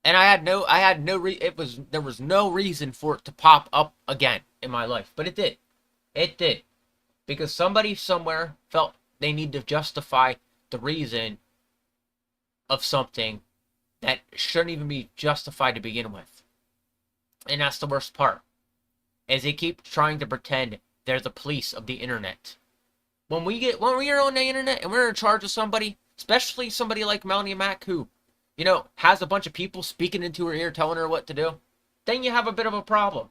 Speaker 1: And there was no reason for it to pop up again in my life, but it did. It did. Because somebody somewhere felt they need to justify the reason of something that shouldn't even be justified to begin with. And that's the worst part. Is they keep trying to pretend they're the police of the internet. When we are on the internet and we're in charge of somebody, especially somebody like Melanie Mack who, has a bunch of people speaking into her ear telling her what to do, then you have a bit of a problem.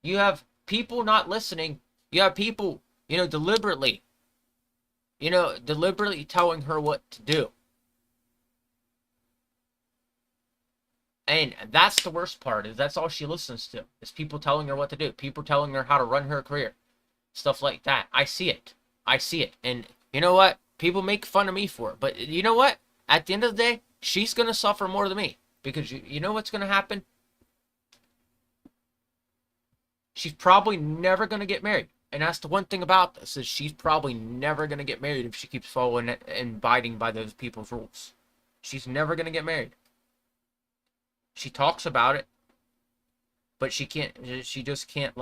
Speaker 1: You have people not listening. You have people, deliberately telling her what to do. And that's the worst part, is that's all she listens to, is people telling her what to do, people telling her how to run her career, stuff like that. I see it. And you know what? People make fun of me for it. But you know what? At the end of the day, she's going to suffer more than me. Because you know what's going to happen? She's probably never going to get married. And that's the one thing about this, is she's probably never going to get married if she keeps following it and abiding by those people's rules. She's never going to get married. She talks about it, but she just can't,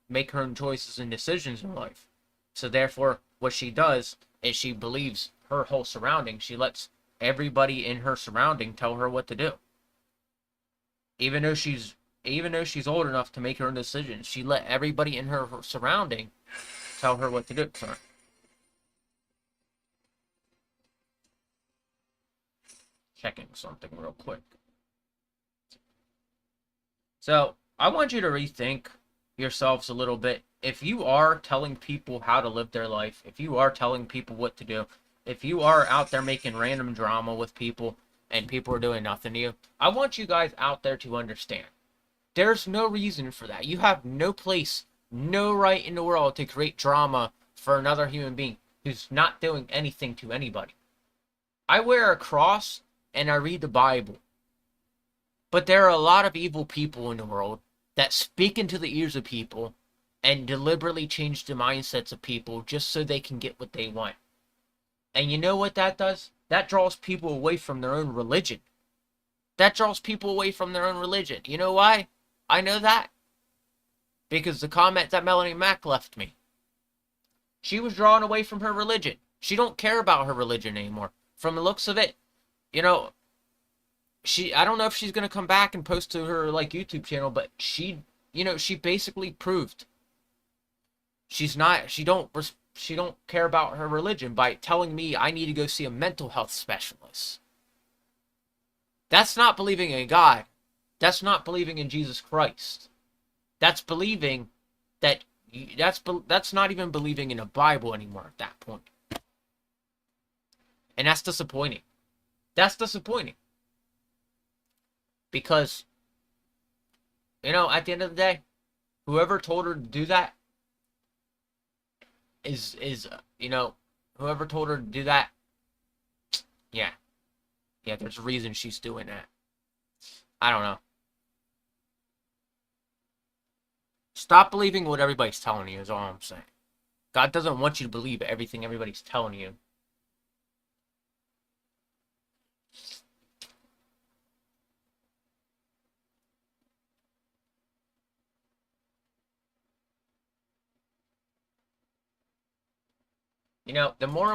Speaker 1: make her own choices and decisions in life. So therefore, what she does is she believes her whole surrounding. She lets everybody in her surrounding tell her what to do. Even though she's old enough to make her own decisions, she let everybody in her surrounding tell her what to do. Sorry. Checking something real quick. So, I want you to rethink yourselves a little bit. If you are telling people how to live their life, if you are telling people what to do, if you are out there making random drama with people and people are doing nothing to you, I want you guys out there to understand. There's no reason for that. You have no place, no right in the world to create drama for another human being who's not doing anything to anybody. I wear a cross and I read the Bible. But there are a lot of evil people in the world that speak into the ears of people and deliberately change the mindsets of people just so they can get what they want. And you know what that does? That draws people away from their own religion. You know why? I know that. Because the comment that Melanie Mack left me. She was drawn away from her religion. She don't care about her religion anymore. From the looks of it, I don't know if she's going to come back and post to her YouTube channel, but she basically proved she don't care about her religion by telling me I need to go see a mental health specialist. That's not believing in God. That's not believing in Jesus Christ. That's believing that that's not even believing in the Bible anymore at that point. And that's disappointing. Because, at the end of the day, whoever told her to do that, is whoever told her to do that, yeah, yeah, there's a reason she's doing that. I don't know. Stop believing what everybody's telling you is all I'm saying. God doesn't want you to believe everything everybody's telling you. The more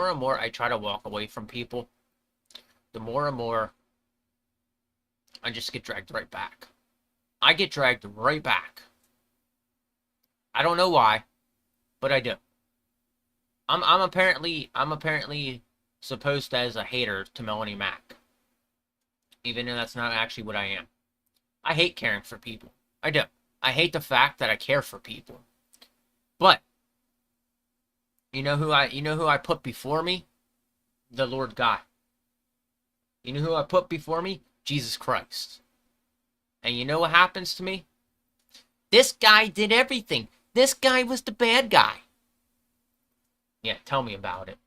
Speaker 1: and more I try to walk away from people, the more and more I just get dragged right back. I get dragged right back. I don't know why, but I do. I'm apparently supposed as a hater to Melanie Mack, even though that's not actually what I am. I hate caring for people. I do. I hate the fact that I care for people. But you know who I put before me? The Lord God. You know who I put before me? Jesus Christ. And you know what happens to me? This guy did everything. This guy was the bad guy. Yeah, tell me about it.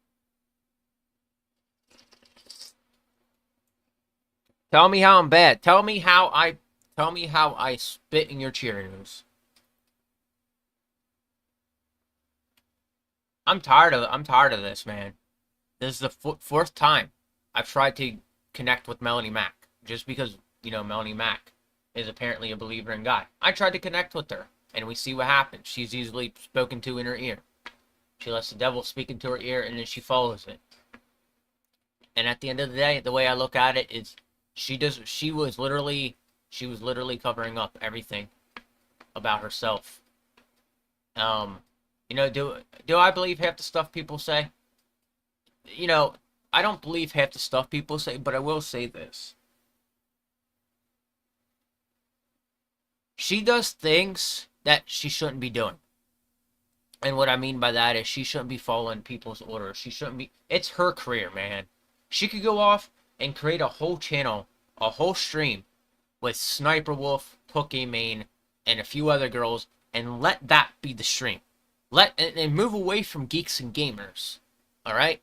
Speaker 1: Tell me how I'm bad. Tell me how I spit in your Cheerios. I'm tired of this, man. This is the fourth time I've tried to connect with Melanie Mack just because, Melanie Mack is apparently a believer in God. I tried to connect with her and we see what happens. She's easily spoken to in her ear. She lets the devil speak into her ear and then she follows it. And at the end of the day, the way I look at it is she was literally covering up everything about herself. Um, do I believe half the stuff people say? You know, I don't believe half the stuff people say, but I will say this. She does things that she shouldn't be doing. And what I mean by that is she shouldn't be following people's orders. She shouldn't be. It's her career, man. She could go off and create a whole channel, a whole stream with Sniper Wolf, Pokimane, and a few other girls, and let that be the stream. And move away from geeks and gamers. All right,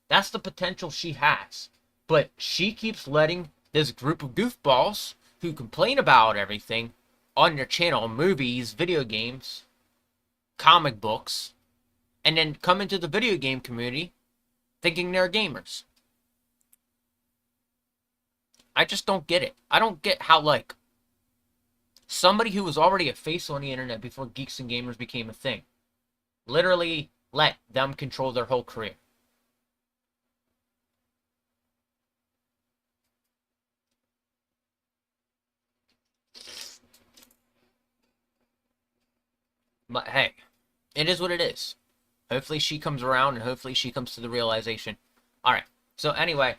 Speaker 1: that's the potential she has. But she keeps letting this group of goofballs who complain about everything on their channel, movies, video games, comic books, and then come into the video game community thinking they're gamers. I just don't get it. I don't get how, like, somebody who was already a face on the internet before geeks and gamers became a thing literally let them control their whole career. But hey, it is what it is. Hopefully she comes around and hopefully she comes to the realization. Alright, so anyway,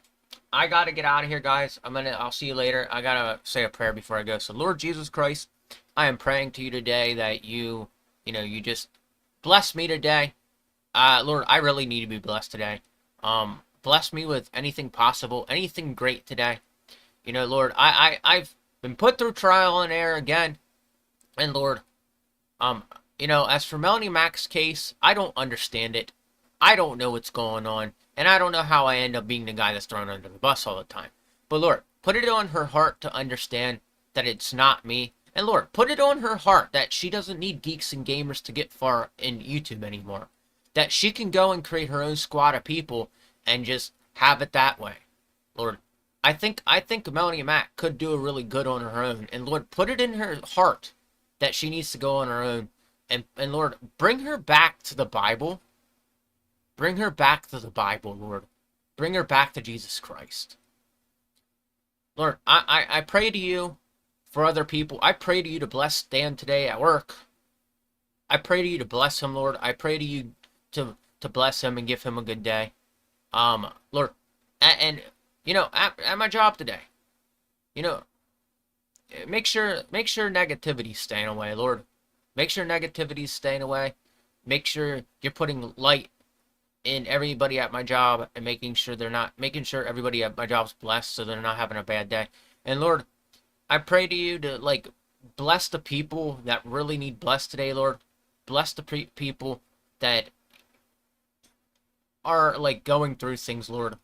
Speaker 1: I gotta get out of here, guys. I'll see you later. I gotta say a prayer before I go. So Lord Jesus Christ, I am praying to you today that you just bless me today. Lord, I really need to be blessed today. Bless me with anything possible, anything great today. Lord, I've been put through trial and error again. And Lord, um, as for Melanie Mack's case, I don't understand it. I don't know what's going on. And I don't know how I end up being the guy that's thrown under the bus all the time. But Lord, put it on her heart to understand that it's not me. And Lord, put it on her heart that she doesn't need geeks and gamers to get far in YouTube anymore. That she can go and create her own squad of people and just have it that way. Lord, I think Melanie Mack could do a really good on her own. And Lord, put it in her heart that she needs to go on her own. And Lord, bring her back to the Bible. Bring her back to the Bible, Lord. Bring her back to Jesus Christ. Lord, I pray to you for other people. I pray to you to bless Dan today at work. I pray to you to bless him, Lord. I pray to you to bless him and give him a good day. Lord, and at my job today, you know, make sure negativity's staying away, Lord. Make sure negativity's staying away. Make sure you're putting light in everybody at my job and making sure everybody at my job's blessed so they're not having a bad day. And Lord, I pray to you to bless the people that really need blessed today, Lord. Bless the people that are like going through things, Lord.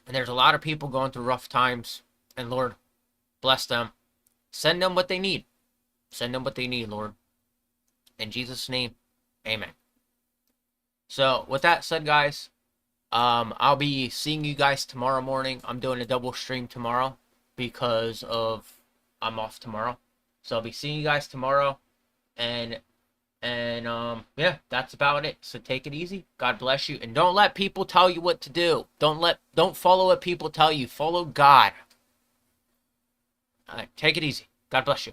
Speaker 1: And there's a lot of people going through rough times. And Lord, bless them. Send them what they need. Send them what they need, Lord. In Jesus' name, amen. So with that said, guys, I'll be seeing you guys tomorrow morning. I'm doing a double stream tomorrow because of I'm off tomorrow. So I'll be seeing you guys tomorrow. And yeah, that's about it. So take it easy. God bless you. And don't let people tell you what to do. Don't follow what people tell you. Follow God. All right, take it easy. God bless you.